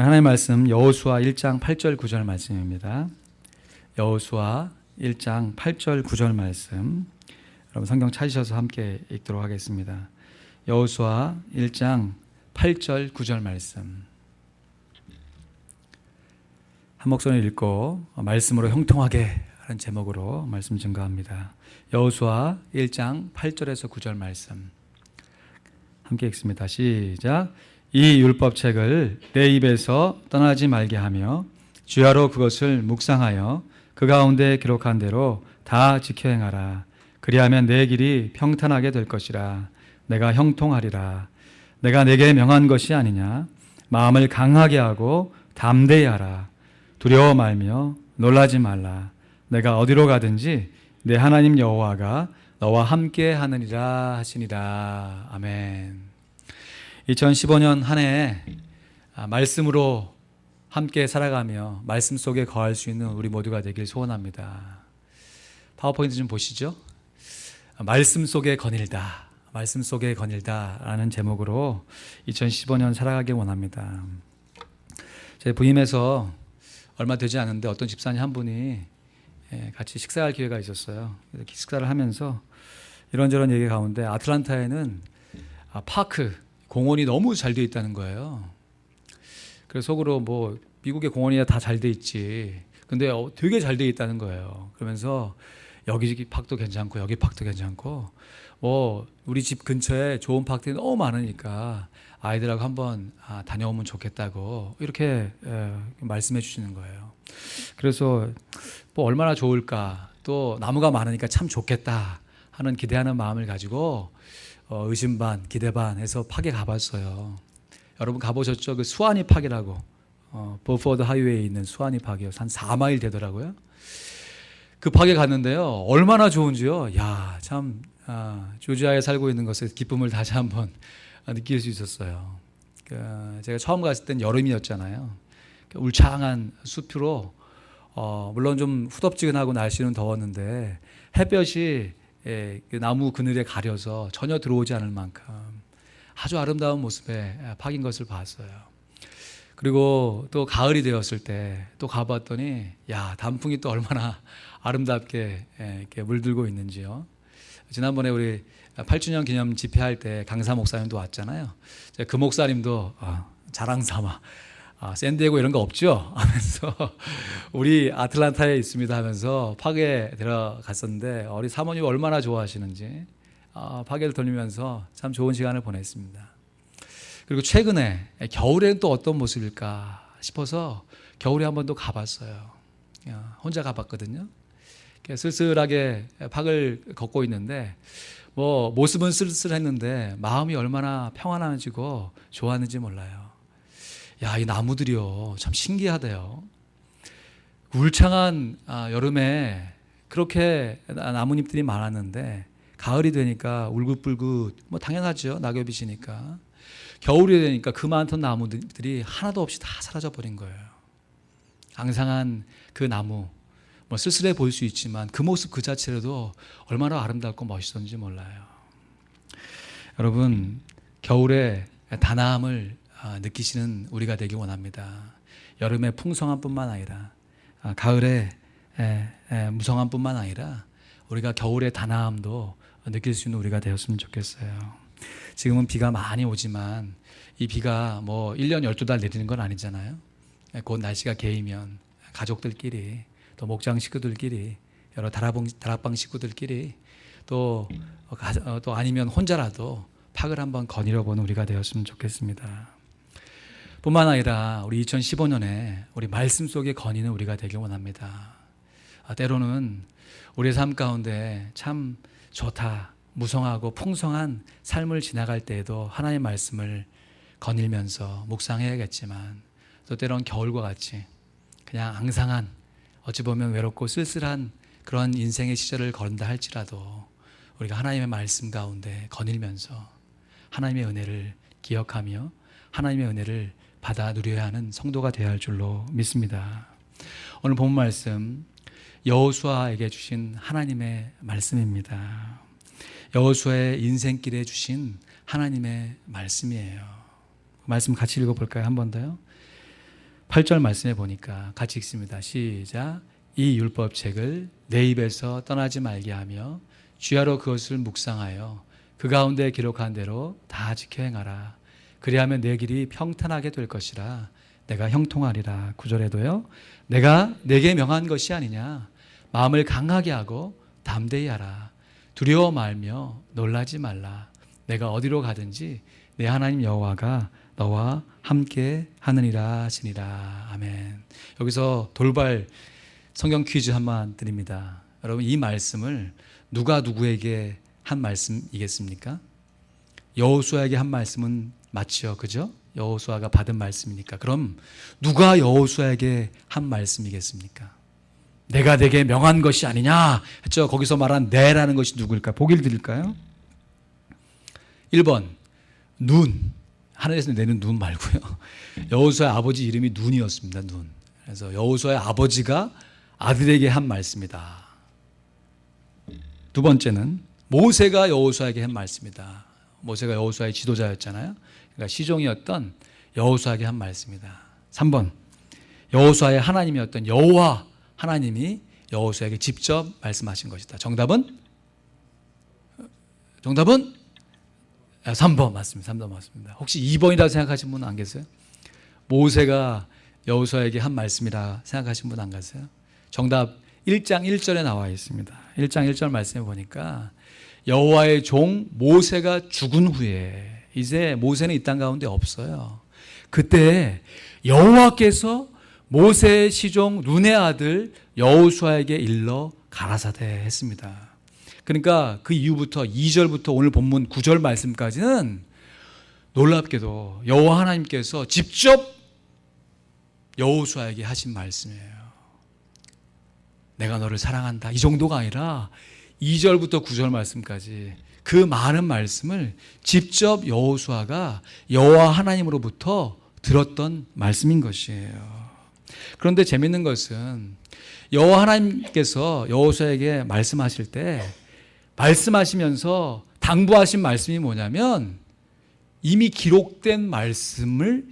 하나님의 말씀 여호수아 1장 8절 9절 말씀입니다. 여호수아 1장 8절 9절 말씀, 여러분 성경 찾으셔서 함께 읽도록 하겠습니다. 여호수아 1장 8절 9절 말씀, 한 목소리 읽고 말씀으로 형통하게 하는 제목으로 말씀 증거합니다. 여호수아 1장 8절에서 9절 말씀 함께 읽습니다. 시작. 이 율법책을 내 입에서 떠나지 말게 하며 주야로 그것을 묵상하여 그 가운데 기록한 대로 다 지켜 행하라. 그리하면 내 길이 평탄하게 될 것이라. 내가 형통하리라. 내가 내게 명한 것이 아니냐. 마음을 강하게 하고 담대히 하라. 두려워 말며 놀라지 말라. 내가 어디로 가든지 내 하나님 여호와가 너와 함께 하느니라 하시니라. 아멘. 2015년 한 해 말씀으로 함께 살아가며 말씀 속에 거할 수 있는 우리 모두가 되길 소원합니다. 파워포인트 좀 보시죠. 말씀 속에 거닐다, 말씀 속에 거닐다 라는 제목으로 2015년 살아가길 원합니다. 제 부임해서 얼마 되지 않은데 어떤 집사님 한 분이 같이 식사할 기회가 있었어요. 식사를 하면서 이런저런 얘기 가운데 아틀란타에는 파크, 공원이 너무 잘 돼 있다는 거예요. 그래서 속으로 뭐 미국의 공원이야 다 잘 돼 있지, 근데 되게 잘 돼 있다는 거예요. 그러면서 여기 파크도 괜찮고 여기 파크도 괜찮고 뭐 우리 집 근처에 좋은 파크들이 너무 많으니까 아이들하고 한번 다녀오면 좋겠다고 이렇게 말씀해 주시는 거예요. 그래서 뭐 얼마나 좋을까, 또 나무가 많으니까 참 좋겠다 하는 기대하는 마음을 가지고 의심 반 기대 반 해서 팍에 가봤어요. 여러분 가보셨죠? 그 수완이 팍이라고, 버포드 하이웨이에 있는 수완이 팍이요. 한 4마일 되더라고요. 그 팍에 갔는데요, 얼마나 좋은지요. 야, 참 조지아에 살고 있는 것의 기쁨을 다시 한번 느낄 수 있었어요. 제가 처음 갔을 땐 여름이었잖아요. 울창한 숲으로 물론 좀 후덥지근하고 날씨는 더웠는데 햇볕이 그 나무 그늘에 가려서 전혀 들어오지 않을 만큼 아주 아름다운 모습의 팍인 것을 봤어요. 그리고 또 가을이 되었을 때 또 가봤더니 야, 단풍이 또 얼마나 아름답게 이렇게 물들고 있는지요. 지난번에 우리 8주년 기념 집회할 때 강사 목사님도 왔잖아요. 그 목사님도 자랑 삼아 샌디에고 이런 거 없죠? 하면서 우리 아틀란타에 있습니다 하면서 팍에 들어갔었는데 우리 사모님 얼마나 좋아하시는지 팍에를 돌리면서 참 좋은 시간을 보냈습니다. 그리고 최근에 겨울에는 또 어떤 모습일까 싶어서 겨울에 한 번 또 가봤어요. 혼자 가봤거든요. 쓸쓸하게 팍을 걷고 있는데 뭐 모습은 쓸쓸했는데 마음이 얼마나 평안해지고 좋았는지 몰라요. 야, 이 나무들이요 참 신기하대요. 울창한 여름에 그렇게 나뭇잎들이 많았는데 가을이 되니까 울긋불긋, 뭐 당연하죠, 낙엽이 지니까. 겨울이 되니까 그 많던 나무들이 하나도 없이 다 사라져 버린 거예요. 앙상한 그 나무, 뭐 쓸쓸해 보일 수 있지만 그 모습 그 자체로도 얼마나 아름답고 멋있었는지 몰라요. 여러분, 겨울에 단아함을 느끼시는 우리가 되길 원합니다. 여름의 풍성함뿐만 아니라 가을의 무성함뿐만 아니라 우리가 겨울의 단아함도 느낄 수 있는 우리가 되었으면 좋겠어요. 지금은 비가 많이 오지만 이 비가 뭐 1년 12달 내리는 건 아니잖아요. 곧 날씨가 개이면 가족들끼리, 또 목장 식구들끼리, 여러 다락방 식구들끼리 또 아니면 혼자라도 팍을 한번 거닐어 보는 우리가 되었으면 좋겠습니다. 뿐만 아니라 우리 2015년에 우리 말씀 속에 거니는 우리가 되길 원합니다. 때로는 우리의 삶 가운데 참 좋다, 무성하고 풍성한 삶을 지나갈 때에도 하나님의 말씀을 거닐면서 묵상해야겠지만, 또 때로는 겨울과 같이 그냥 앙상한, 어찌 보면 외롭고 쓸쓸한 그런 인생의 시절을 걸은다 할지라도 우리가 하나님의 말씀 가운데 거닐면서 하나님의 은혜를 기억하며 하나님의 은혜를 받아 누려야 하는 성도가 되어야 할 줄로 믿습니다. 오늘 본 말씀 여호수아에게 주신 하나님의 말씀입니다. 여호수아의 인생길에 주신 하나님의 말씀이에요. 말씀 같이 읽어볼까요? 한 번 더요. 8절 말씀해 보니까 같이 읽습니다. 시작. 이 율법책을 내 입에서 떠나지 말게 하며 주야로 그것을 묵상하여 그 가운데 기록한 대로 다 지켜 행하라. 그리하면 내 길이 평탄하게 될 것이라. 내가 형통하리라. 9절에도요. 내가 내게 명한 것이 아니냐. 마음을 강하게 하고 담대히 하라. 두려워 말며 놀라지 말라. 내가 어디로 가든지 내 하나님 여호와가 너와 함께 하느니라 하시니라. 아멘. 여기서 돌발 성경 퀴즈 한번 드립니다. 여러분, 이 말씀을 누가 누구에게 한 말씀이겠습니까? 여호수아에게 한 말씀은 맞죠, 그죠? 여호수아가 받은 말씀이니까. 그럼 누가 여호수아에게 한 말씀이겠습니까? 내가 내게 명한 것이 아니냐 했죠. 거기서 말한 내라는 것이 누구일까? 보기를 드릴까요? 1번 눈. 하늘에서 내는 눈 말고요. 여호수아의 아버지 이름이 눈이었습니다. 눈. 그래서 여호수아의 아버지가 아들에게 한 말씀이다. 두 번째는 모세가 여호수아에게 한 말씀이다. 모세가 여호수아의 지도자였잖아요. 그러니까 시종이었던 여호수아에게 한 말씀이다. 3번 여호수아의 하나님이었던 여호와 하나님이 여호수아에게 직접 말씀하신 것이다. 정답은 3번 맞습니다. 3번 맞습니다. 혹시 2번이라고 생각하신 분 안 계세요? 모세가 여호수아에게 한 말씀이라 생각하신 분 안 계세요? 정답 1장 1절에 나와 있습니다. 1장 1절 말씀해 보니까 여호와의 종 모세가 죽은 후에 이제 모세는 이 땅 가운데 없어요. 그때 여호와께서 모세의 시종 눈의 아들 여호수아에게 일러 가라사대 했습니다. 그러니까 그 이후부터 2절부터 오늘 본문 9절 말씀까지는 놀랍게도 여호와 하나님께서 직접 여호수아에게 하신 말씀이에요. 내가 너를 사랑한다. 이 정도가 아니라 2절부터 9절 말씀까지 그 많은 말씀을 직접 여호수아가 여호와 하나님으로부터 들었던 말씀인 것이에요. 그런데 재밌는 것은 여호와 하나님께서 여호수아에게 말씀하실 때 말씀하시면서 당부하신 말씀이 뭐냐면 이미 기록된 말씀을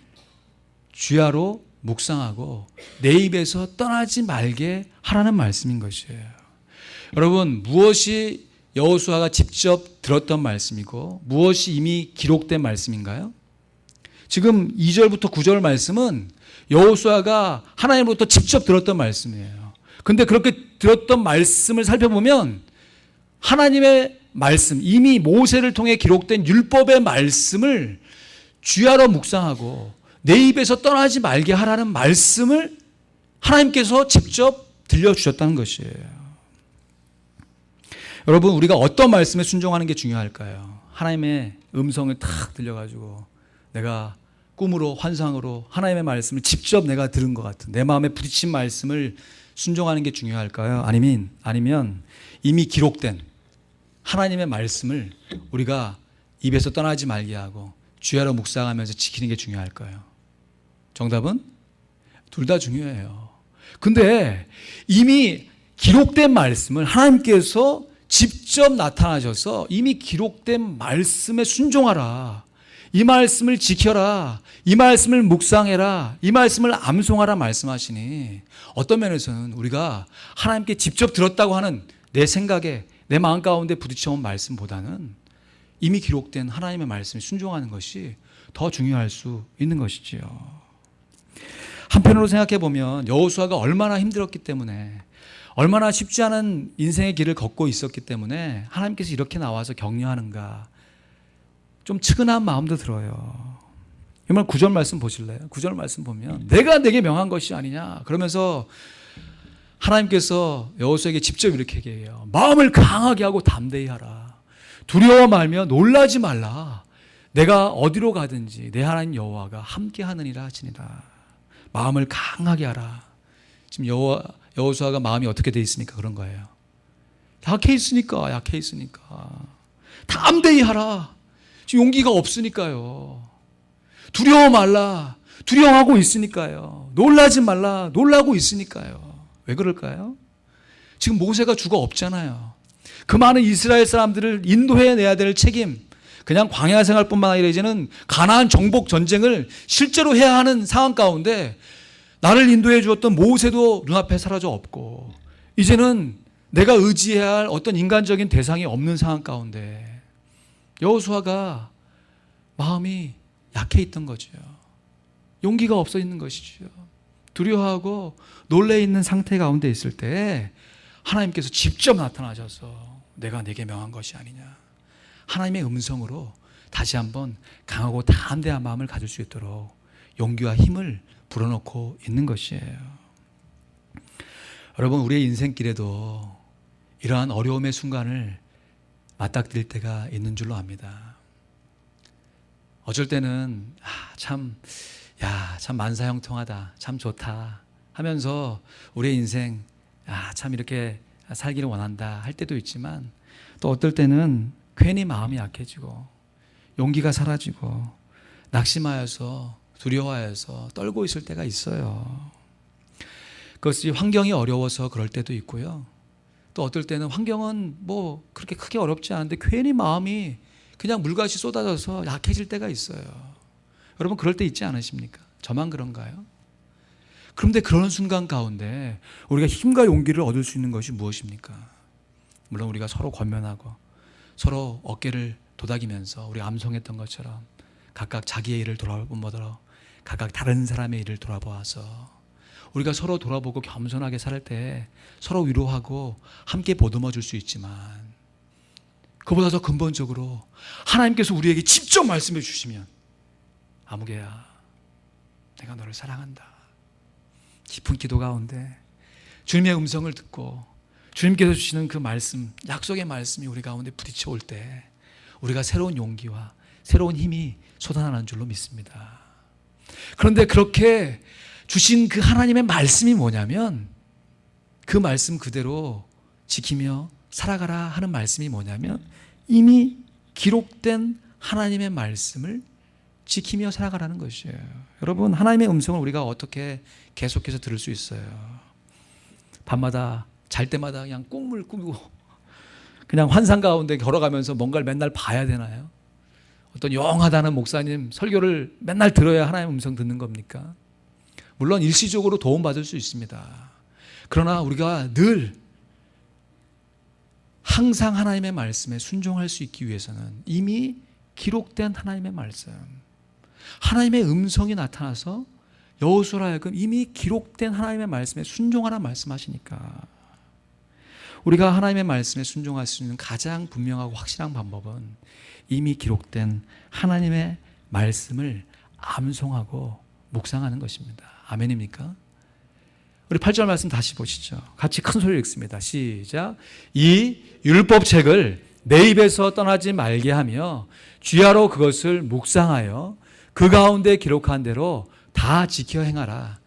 주야로 묵상하고 내 입에서 떠나지 말게 하라는 말씀인 것이에요. 여러분, 무엇이 여호수아가 직접 들었던 말씀이고 무엇이 이미 기록된 말씀인가요? 지금 2절부터 9절 말씀은 여호수아가 하나님으로부터 직접 들었던 말씀이에요. 근데 그렇게 들었던 말씀을 살펴보면 하나님의 말씀, 이미 모세를 통해 기록된 율법의 말씀을 주야로 묵상하고 내 입에서 떠나지 말게 하라는 말씀을 하나님께서 직접 들려주셨다는 것이에요. 여러분, 우리가 어떤 말씀에 순종하는 게 중요할까요? 하나님의 음성을 탁 들려가지고 내가 꿈으로 환상으로 하나님의 말씀을 직접 내가 들은 것 같은 내 마음에 부딪힌 말씀을 순종하는 게 중요할까요? 아니면 이미 기록된 하나님의 말씀을 우리가 입에서 떠나지 말게 하고 주야로 묵상하면서 지키는 게 중요할까요? 정답은 둘 다 중요해요. 근데 이미 기록된 말씀을 하나님께서 직접 나타나셔서 이미 기록된 말씀에 순종하라. 이 말씀을 지켜라. 이 말씀을 묵상해라. 이 말씀을 암송하라 말씀하시니 어떤 면에서는 우리가 하나님께 직접 들었다고 하는 내 생각에 내 마음 가운데 부딪혀온 말씀보다는 이미 기록된 하나님의 말씀에 순종하는 것이 더 중요할 수 있는 것이지요. 한편으로 생각해 보면 여호수아가 얼마나 힘들었기 때문에 얼마나 쉽지 않은 인생의 길을 걷고 있었기 때문에 하나님께서 이렇게 나와서 격려하는가 좀 측은한 마음도 들어요. 정말 9절 말씀 보실래요? 9절 말씀 보면 내가 내게 명한 것이 아니냐 그러면서 하나님께서 여호수아에게 직접 이렇게 얘기해요. 마음을 강하게 하고 담대히 하라. 두려워 말며 놀라지 말라. 내가 어디로 가든지 내 하나님 여호와가 함께 하느니라 하시니라. 마음을 강하게 하라. 지금 여호수아가 마음이 어떻게 돼 있으니까 그런 거예요. 약해 있으니까. 담대히 하라. 지금 용기가 없으니까요. 두려워 말라. 두려워하고 있으니까요. 놀라지 말라. 놀라고 있으니까요. 왜 그럴까요? 지금 모세가 죽어 없잖아요. 그 많은 이스라엘 사람들을 인도해내야 될 책임, 그냥 광야 생활뿐만 아니라 이제는 가나안 정복 전쟁을 실제로 해야 하는 상황 가운데 나를 인도해 주었던 모세도 눈앞에 사라져 없고 이제는 내가 의지해야 할 어떤 인간적인 대상이 없는 상황 가운데 여호수아가 마음이 약해 있던 거죠. 용기가 없어 있는 것이죠. 두려워하고 놀래 있는 상태 가운데 있을 때 하나님께서 직접 나타나셔서 내가 네게 명한 것이 아니냐. 하나님의 음성으로 다시 한번 강하고 담대한 마음을 가질 수 있도록 용기와 힘을 불어넣고 있는 것이에요. 여러분, 우리의 인생길에도 이러한 어려움의 순간을 맞닥뜨릴 때가 있는 줄로 압니다. 어쩔 때는 참 만사형통하다, 참 좋다 하면서 우리의 인생 참 이렇게 살기를 원한다 할 때도 있지만, 또 어떨 때는 괜히 마음이 약해지고 용기가 사라지고 낙심하여서 두려워하여서 떨고 있을 때가 있어요. 그것이 환경이 어려워서 그럴 때도 있고요. 또 어떨 때는 환경은 뭐 그렇게 크게 어렵지 않은데 괜히 마음이 그냥 물같이 쏟아져서 약해질 때가 있어요. 여러분, 그럴 때 있지 않으십니까? 저만 그런가요? 그런데 그런 순간 가운데 우리가 힘과 용기를 얻을 수 있는 것이 무엇입니까? 물론 우리가 서로 권면하고 서로 어깨를 도닥이면서 우리 암송했던 것처럼 각각 자기의 일을 돌아보며 각각 다른 사람의 일을 돌아보아서 우리가 서로 돌아보고 겸손하게 살 때 서로 위로하고 함께 보듬어 줄 수 있지만, 그보다 더 근본적으로 하나님께서 우리에게 직접 말씀해 주시면, 아무개야, 내가 너를 사랑한다. 깊은 기도 가운데 주님의 음성을 듣고 주님께서 주시는 그 말씀, 약속의 말씀이 우리 가운데 부딪혀 올 때 우리가 새로운 용기와 새로운 힘이 솟아나는 줄로 믿습니다. 그런데 그렇게 주신 그 하나님의 말씀이 뭐냐면, 그 말씀 그대로 지키며 살아가라 하는 말씀이 뭐냐면, 이미 기록된 하나님의 말씀을 지키며 살아가라는 것이에요. 여러분, 하나님의 음성을 우리가 어떻게 계속해서 들을 수 있어요? 밤마다 잘 때마다 그냥 꿈을 꾸고 그냥 환상 가운데 걸어가면서 뭔가를 맨날 봐야 되나요? 어떤 영하다는 목사님 설교를 맨날 들어야 하나님의 음성 듣는 겁니까? 물론 일시적으로 도움받을 수 있습니다. 그러나 우리가 늘 항상 하나님의 말씀에 순종할 수 있기 위해서는 이미 기록된 하나님의 말씀, 하나님의 음성이 나타나서 여호수아로 하여금 이미 기록된 하나님의 말씀에 순종하라 말씀하시니까, 우리가 하나님의 말씀에 순종할 수 있는 가장 분명하고 확실한 방법은 이미 기록된 하나님의 말씀을 암송하고 묵상하는 것입니다. 아멘입니까? 우리 8절 말씀 다시 보시죠. 같이 큰 소리로 읽습니다. 시작. 이 율법책을 내 입에서 떠나지 말게 하며 주야로 그것을 묵상하여 그 가운데 기록한 대로 다 지켜 행하라.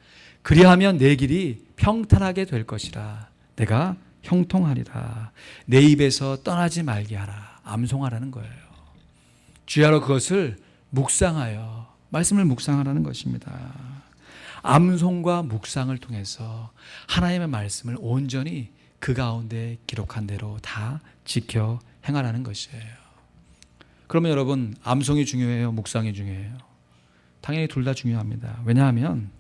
그리하면 내 길이 평탄하게 될 것이라. 내가 형통하리라. 내 입에서 떠나지 말게 하라. 암송하라는 거예요. 주야로 그것을 묵상하여, 말씀을 묵상하라는 것입니다. 암송과 묵상을 통해서 하나님의 말씀을 온전히 그 가운데 기록한 대로 다 지켜 행하라는 것이에요. 그러면 여러분, 암송이 중요해요? 묵상이 중요해요? 당연히 둘 다 중요합니다. 왜냐하면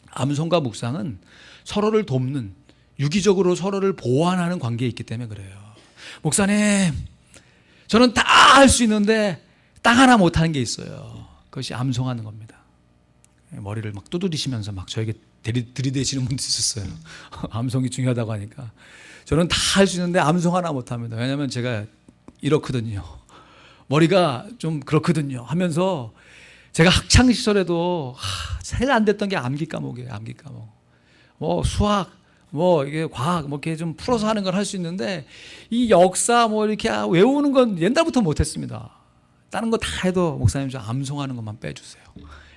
암송과 묵상은 서로를 돕는, 유기적으로 서로를 보완하는 관계에 있기 때문에 그래요. 목사님, 저는 다 할 수 있는데 딱 하나 못하는 게 있어요. 그것이 암송하는 겁니다. 머리를 막 두드리시면서 막 저에게 들이대시는 분도 있었어요. 암송이 중요하다고 하니까. 저는 다 할 수 있는데 암송 하나 못합니다. 왜냐하면 제가 이렇거든요. 머리가 좀 그렇거든요 하면서, 제가 학창시절에도 제일 안 됐던 게 암기 과목이에요. 암기 과목. 뭐 수학, 뭐 이게 과학, 뭐 이렇게 좀 풀어서 하는 건 할 수 있는데, 이 역사 뭐 이렇게 외우는 건 옛날부터 못했습니다. 다른 거 다 해도 목사님 저 암송하는 것만 빼주세요.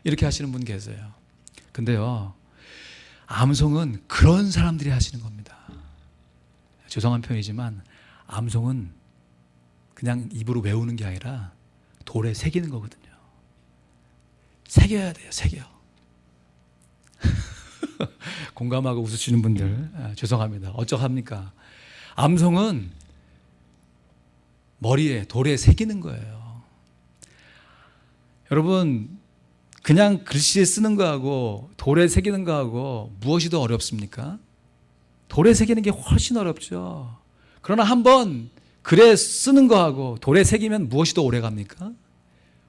이렇게 하시는 분 계세요. 근데요, 암송은 그런 사람들이 하시는 겁니다. 죄송한 표현이지만 암송은 그냥 입으로 외우는 게 아니라 돌에 새기는 거거든요. 새겨야 돼요. 새겨. 공감하고 웃으시는 분들 죄송합니다. 어쩌합니까? 암송은 머리에, 돌에 새기는 거예요. 여러분, 그냥 글씨에 쓰는 거하고 돌에 새기는 거하고 무엇이 더 어렵습니까? 돌에 새기는 게 훨씬 어렵죠. 그러나 한번 글에 쓰는 거하고 돌에 새기면 무엇이 더 오래 갑니까?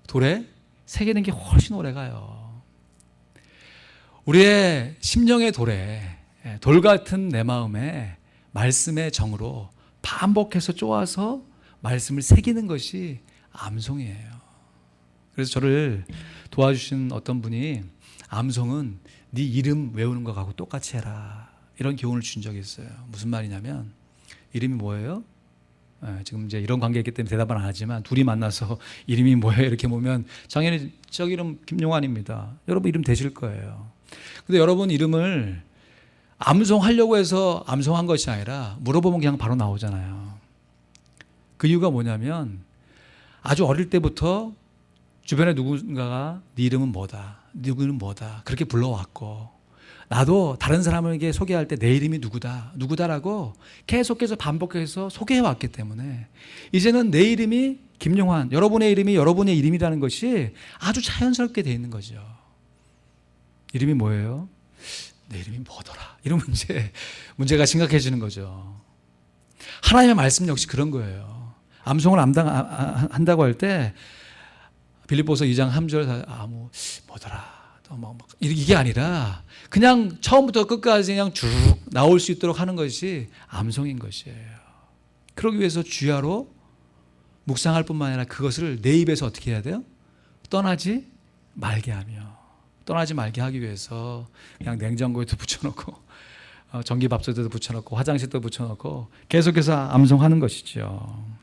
돌에 새기는 게 훨씬 오래 가요. 우리의 심령의 돌에, 돌 같은 내 마음에 말씀의 정으로 반복해서 쪼아서 말씀을 새기는 것이 암송이에요. 그래서 저를 도와주신 어떤 분이 암송은 네 이름 외우는 것하고 똑같이 해라, 이런 교훈을 준 적이 있어요. 무슨 말이냐면, 이름이 뭐예요? 지금 이제 이런 관계이기 때문에 대답은 안 하지만, 둘이 만나서 이름이 뭐예요? 이렇게 보면 당연히 저 이름 김용환입니다. 여러분 이름 되실 거예요. 근데 여러분 이름을 암송하려고 해서 암송한 것이 아니라 물어보면 그냥 바로 나오잖아요. 그 이유가 뭐냐면, 아주 어릴 때부터 주변에 누군가가 네 이름은 뭐다, 누구는 뭐다 그렇게 불러왔고, 나도 다른 사람에게 소개할 때 내 이름이 누구다라고 계속해서 반복해서 소개해왔기 때문에 이제는 내 이름이 김용환, 여러분의 이름이 여러분의 이름이라는 것이 아주 자연스럽게 돼 있는 거죠. 이름이 뭐예요? 내 이름이 뭐더라? 이런 문제가 심각해지는 거죠. 하나님의 말씀 역시 그런 거예요. 암송을 한다고 할 때 빌립보서 2장 3절 뭐더라? 이게 아니라 그냥 처음부터 끝까지 그냥 쭉 나올 수 있도록 하는 것이 암송인 것이에요. 그러기 위해서 주야로 묵상할 뿐만 아니라 그것을 내 입에서 어떻게 해야 돼요? 떠나지 말게 하기 위해서 그냥 냉장고에도 붙여놓고 전기밥솥에도 붙여놓고 화장실도 붙여놓고 계속해서 암송하는 것이죠.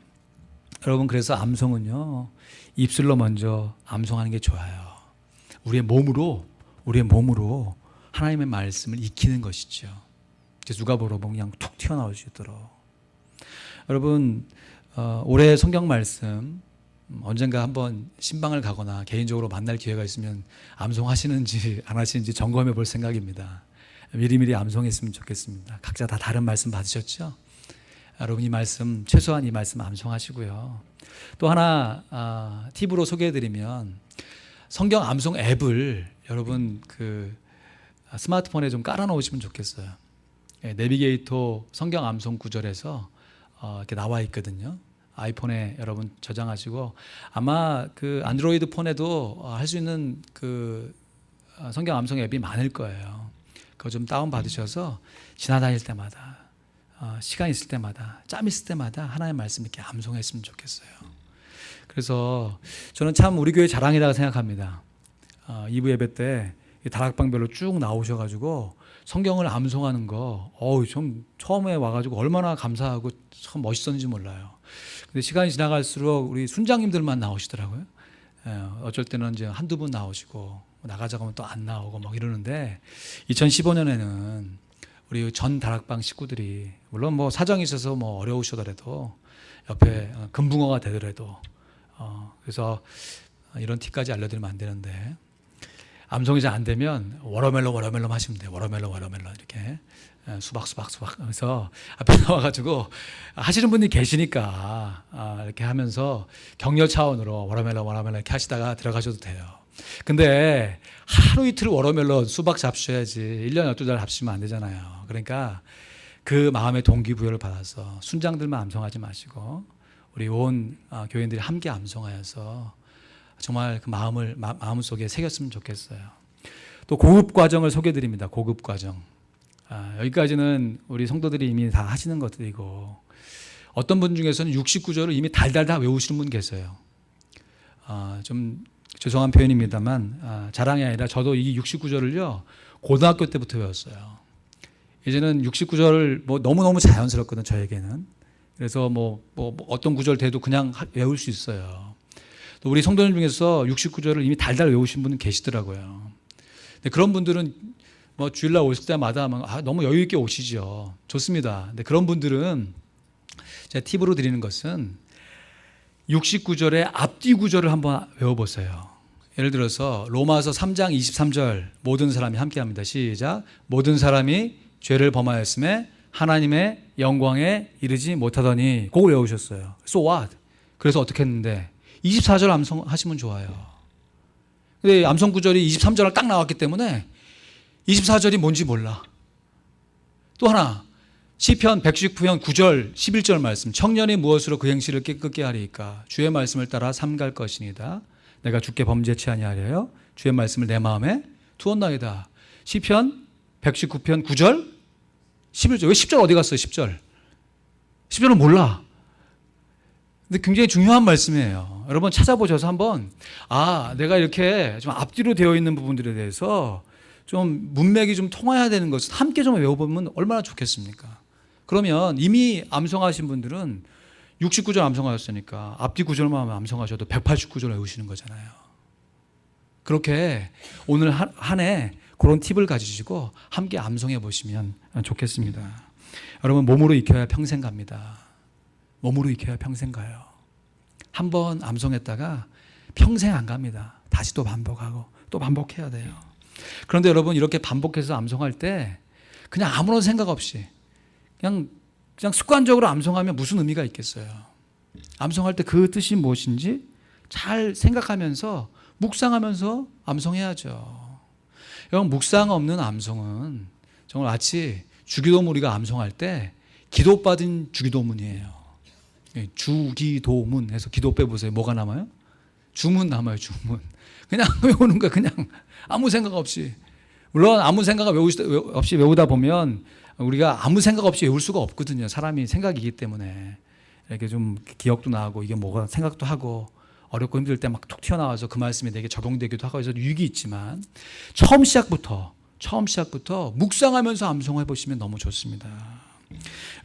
여러분, 그래서 암송은요, 입술로 먼저 암송하는 게 좋아요. 우리의 몸으로 하나님의 말씀을 익히는 것이죠. 그래서 누가복음 보면 그냥 툭 튀어나올 수 있도록. 여러분, 올해 성경 말씀 언젠가 한번 신방을 가거나 개인적으로 만날 기회가 있으면 암송하시는지 안 하시는지 점검해 볼 생각입니다. 미리미리 암송했으면 좋겠습니다. 각자 다 다른 말씀 받으셨죠? 여러분 이 말씀, 최소한 이 말씀 암송하시고요. 또 하나 팁으로 소개해드리면, 성경 암송 앱을 여러분 그 스마트폰에 좀 깔아놓으시면 좋겠어요. 내비게이터 성경 암송 구절에서 이렇게 나와 있거든요. 아이폰에 여러분 저장하시고, 아마 그 안드로이드 폰에도 할 수 있는 그 성경 암송 앱이 많을 거예요. 그거 좀 다운 받으셔서 지나다닐 때마다, 시간 있을 때마다, 짬 있을 때마다 하나님의 말씀 이렇게 암송했으면 좋겠어요. 그래서 저는 참 우리 교회 자랑이라고 생각합니다. 2부 예배 때 다락방별로 쭉 나오셔가지고 성경을 암송하는 거, 좀 처음에 와가지고 얼마나 감사하고 참 멋있었는지 몰라요. 근데 시간이 지나갈수록 우리 순장님들만 나오시더라고요. 어쩔 때는 이제 한두 분 나오시고 나가자고 하면 또 안 나오고 막 이러는데, 2015년에는 우리 전 다락방 식구들이, 물론 뭐 사정이 있어서 뭐 어려우시더라도 옆에 금붕어가 되더라도, 그래서 이런 팁까지 알려드리면 안 되는데, 암송이 잘 안 되면 워러멜론 하시면 돼요. 워러멜론 이렇게 수박 해서 앞에 나와가지고 하시는 분이 계시니까 이렇게 하면서 격려 차원으로 워러멜론 이렇게 하시다가 들어가셔도 돼요. 근데 하루 이틀 워러멜론 수박 잡수셔야지 1년 12달 잡수시면 안 되잖아요. 그러니까 그 마음의 동기부여를 받아서 순장들만 암송하지 마시고 우리 온 교인들이 함께 암송하여서 정말 그 마음속에 새겼으면 좋겠어요. 또 고급 과정을 소개해드립니다. 고급 과정. 여기까지는 우리 성도들이 이미 다 하시는 것들이고, 어떤 분 중에서는 69절을 이미 달달 다 외우시는 분 계세요. 좀 죄송한 표현입니다만 자랑이 아니라 저도 이 69절을요 고등학교 때부터 외웠어요. 이제는 69절을 뭐 너무너무 자연스럽거든 저에게는. 그래서 뭐 어떤 구절 돼도 그냥 외울 수 있어요. 또 우리 성도님 중에서 69절을 이미 달달 외우신 분은 계시더라고요. 근데 그런 분들은 뭐 주일날 오실 때마다 너무 여유 있게 오시죠. 좋습니다. 근데 그런 분들은 제가 팁으로 드리는 것은 69절의 앞뒤 구절을 한번 외워보세요. 예를 들어서 로마서 3장 23절 모든 사람이 함께 합니다. 시작. 모든 사람이 죄를 범하였음에 하나님의 영광에 이르지 못하더니, 그걸 외우셨어요. So what? 그래서 어떻게 했는데 24절 암송하시면 좋아요. 근데 암송 구절이 23절 딱 나왔기 때문에 24절이 뭔지 몰라. 또 하나, 시편 119편 9절 11절 말씀. 청년이 무엇으로 그 행실을 깨끗게 하리이까? 주의 말씀을 따라 삼갈 것이니다. 내가 주께 범죄치 아니하려요. 주의 말씀을 내 마음에 두었나이다. 시편 119편 9절 11절. 왜 10절 어디 갔어요? 10절. 10절은 몰라. 근데 굉장히 중요한 말씀이에요. 여러분 찾아보셔서 한번 내가 이렇게 좀 앞뒤로 되어 있는 부분들에 대해서 좀 문맥이 좀 통해야 되는 것을 함께 좀 외워보면 얼마나 좋겠습니까? 그러면 이미 암송하신 분들은 69절 암송하셨으니까 앞뒤 9절만 암송하셔도 189절 외우시는 거잖아요. 그렇게 오늘 한 해 그런 팁을 가지시고 함께 암송해 보시면 좋겠습니다. 여러분 몸으로 익혀야 평생 갑니다. 몸으로 익혀야 평생 가요. 한번 암송했다가 평생 안 갑니다. 다시 또 반복하고 또 반복해야 돼요. 그런데 여러분 이렇게 반복해서 암송할 때 그냥 아무런 생각 없이 그냥 습관적으로 암송하면 무슨 의미가 있겠어요. 암송할 때 그 뜻이 무엇인지 잘 생각하면서 묵상하면서 암송해야죠. 여러분 묵상 없는 암송은 정말 마치 주기도문 우리가 암송할 때 기도받은 주기도문이에요. 주기도문 해서 기도 빼보세요. 뭐가 남아요? 주문 남아요. 주문. 그냥 외우는 거야. 그냥 아무 생각 없이. 물론 아무 생각 없이 외우다 보면 우리가 아무 생각 없이 외울 수가 없거든요. 사람이 생각이기 때문에 이렇게 좀 기억도 나고 이게 뭐가 생각도 하고 어렵고 힘들 때 막 툭 튀어나와서 그 말씀이 내게 적용되기도 하고 해서 유익이 있지만 처음 시작부터 묵상하면서 암송해 보시면 너무 좋습니다.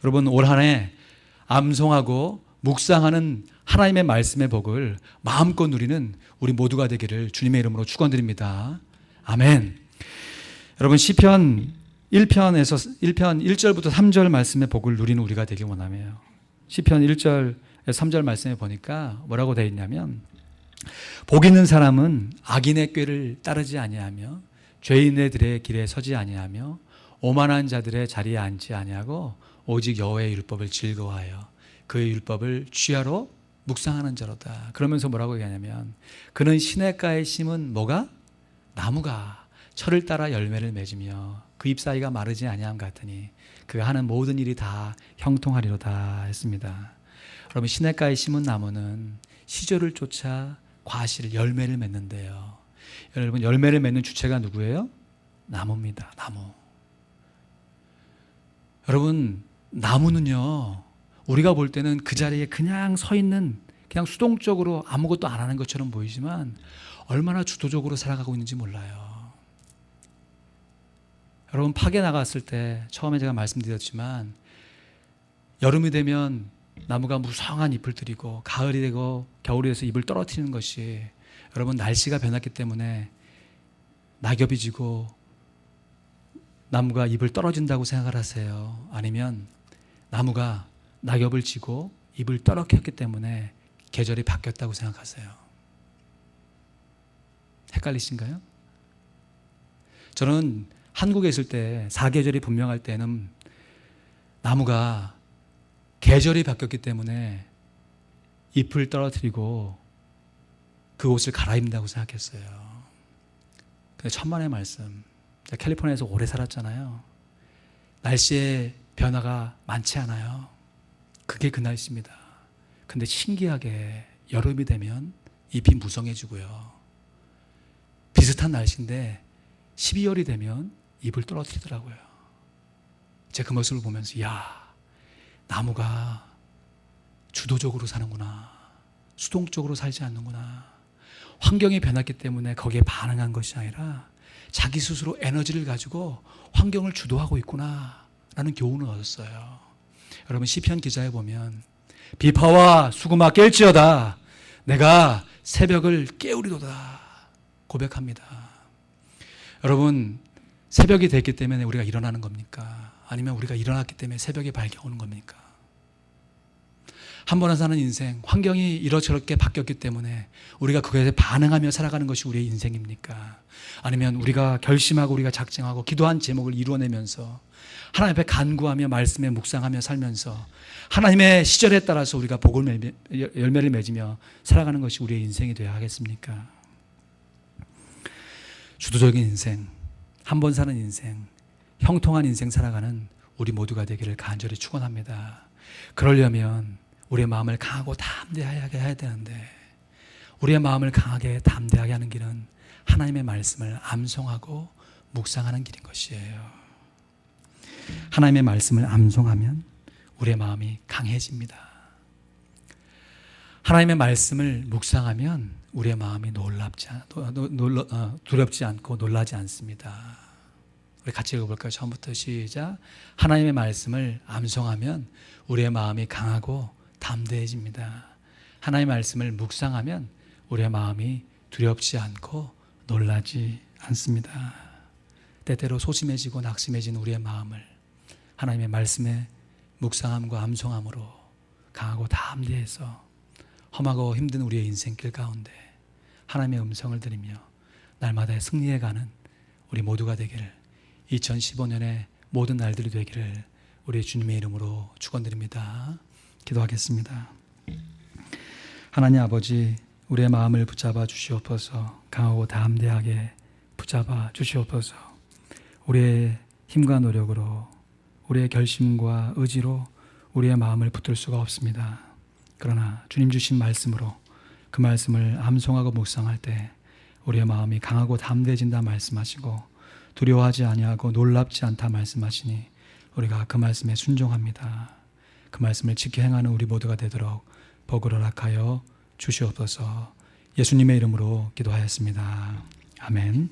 여러분 올 한 해 암송하고 묵상하는 하나님의 말씀의 복을 마음껏 누리는 우리 모두가 되기를 주님의 이름으로 축원드립니다. 아멘. 여러분 시편 1편 1절부터 3절 말씀의 복을 누리는 우리가 되길 원하며 시편 1절 3절 말씀에 보니까 뭐라고 되어 있냐면 복 있는 사람은 악인의 꾀를 따르지 아니하며 죄인들의 길에 서지 아니하며 오만한 자들의 자리에 앉지 아니하고 오직 여호와의 율법을 즐거워하여 그의 율법을 취하로 묵상하는 자로다. 그러면서 뭐라고 얘기하냐면 그는 시냇가에 심은 뭐가? 나무가 철을 따라 열매를 맺으며 그 잎사이가 마르지 아니함 같으니 그가 하는 모든 일이 다 형통하리로다 했습니다. 여러분 시냇가에 심은 나무는 시절을 쫓아 과실 열매를 맺는데요. 여러분 열매를 맺는 주체가 누구예요? 나무입니다. 나무. 여러분 나무는요 우리가 볼 때는 그 자리에 그냥 서 있는 그냥 수동적으로 아무것도 안 하는 것처럼 보이지만 얼마나 주도적으로 살아가고 있는지 몰라요. 여러분 파게 나갔을 때 처음에 제가 말씀드렸지만 여름이 되면 나무가 무성한 잎을 들이고 가을이 되고 겨울이 돼서 잎을 떨어뜨리는 것이 여러분 날씨가 변했기 때문에 낙엽이 지고 나무가 잎을 떨어진다고 생각을 하세요? 아니면 나무가 낙엽을 지고 잎을 떨어뜨렸기 때문에 계절이 바뀌었다고 생각하세요? 헷갈리신가요? 저는 한국에 있을 때 사계절이 분명할 때는 나무가 계절이 바뀌었기 때문에 잎을 떨어뜨리고 그 옷을 갈아입는다고 생각했어요. 근데 천만의 말씀. 제가 캘리포니아에서 오래 살았잖아요. 날씨의 변화가 많지 않아요. 그게 그 날씨입니다. 근데 신기하게 여름이 되면 잎이 무성해지고요. 비슷한 날씨인데 12월이 되면 잎을 떨어뜨리더라고요. 제가 그 모습을 보면서 나무가 주도적으로 사는구나. 수동적으로 살지 않는구나. 환경이 변했기 때문에 거기에 반응한 것이 아니라 자기 스스로 에너지를 가지고 환경을 주도하고 있구나 라는 교훈을 얻었어요. 여러분 시편 기자에 보면 비파와 수구마 깰지어다 내가 새벽을 깨우리도다 고백합니다. 여러분 새벽이 됐기 때문에 우리가 일어나는 겁니까? 아니면 우리가 일어났기 때문에 새벽이 밝아오는 겁니까? 한 번에 사는 인생, 환경이 이렇저렇게 바뀌었기 때문에 우리가 그것에 반응하며 살아가는 것이 우리의 인생입니까? 아니면 우리가 결심하고 우리가 작정하고 기도한 제목을 이루어내면서 하나님 앞에 간구하며 말씀에 묵상하며 살면서 하나님의 시절에 따라서 우리가 열매를 맺으며 살아가는 것이 우리의 인생이 되어야 하겠습니까? 주도적인 인생, 한 번 사는 인생, 형통한 인생 살아가는 우리 모두가 되기를 간절히 축원합니다. 그러려면 우리의 마음을 강하고 담대하게 해야 되는데, 우리의 마음을 강하게 담대하게 하는 길은 하나님의 말씀을 암송하고 묵상하는 길인 것이에요. 하나님의 말씀을 암송하면 우리의 마음이 강해집니다. 하나님의 말씀을 묵상하면 우리의 마음이 두렵지 않고 놀라지 않습니다. 우리 같이 읽어볼까요? 처음부터 시작. 하나님의 말씀을 암송하면 우리의 마음이 강하고 담대해집니다. 하나님의 말씀을 묵상하면 우리의 마음이 두렵지 않고 놀라지 않습니다. 때때로 소심해지고 낙심해진 우리의 마음을 하나님의 말씀에 묵상함과 암송함으로 강하고 담대해서 험하고 힘든 우리의 인생길 가운데 하나님의 음성을 들으며 날마다 승리해가는 우리 모두가 되기를, 2015년의 모든 날들이 되기를 우리 주님의 이름으로 축원드립니다. 기도하겠습니다. 하나님 아버지, 우리의 마음을 붙잡아 주시옵소서. 강하고 담대하게 붙잡아 주시옵소서. 우리의 힘과 노력으로, 우리의 결심과 의지로 우리의 마음을 붙들 수가 없습니다. 그러나 주님 주신 말씀으로 그 말씀을 암송하고 묵상할 때 우리의 마음이 강하고 담대해진다 말씀하시고, 두려워하지 아니하고 놀랍지 않다 말씀하시니 우리가 그 말씀에 순종합니다. 그 말씀을 지켜 행하는 우리 모두가 되도록 복을 허락하여 주시옵소서. 예수님의 이름으로 기도하였습니다. 아멘.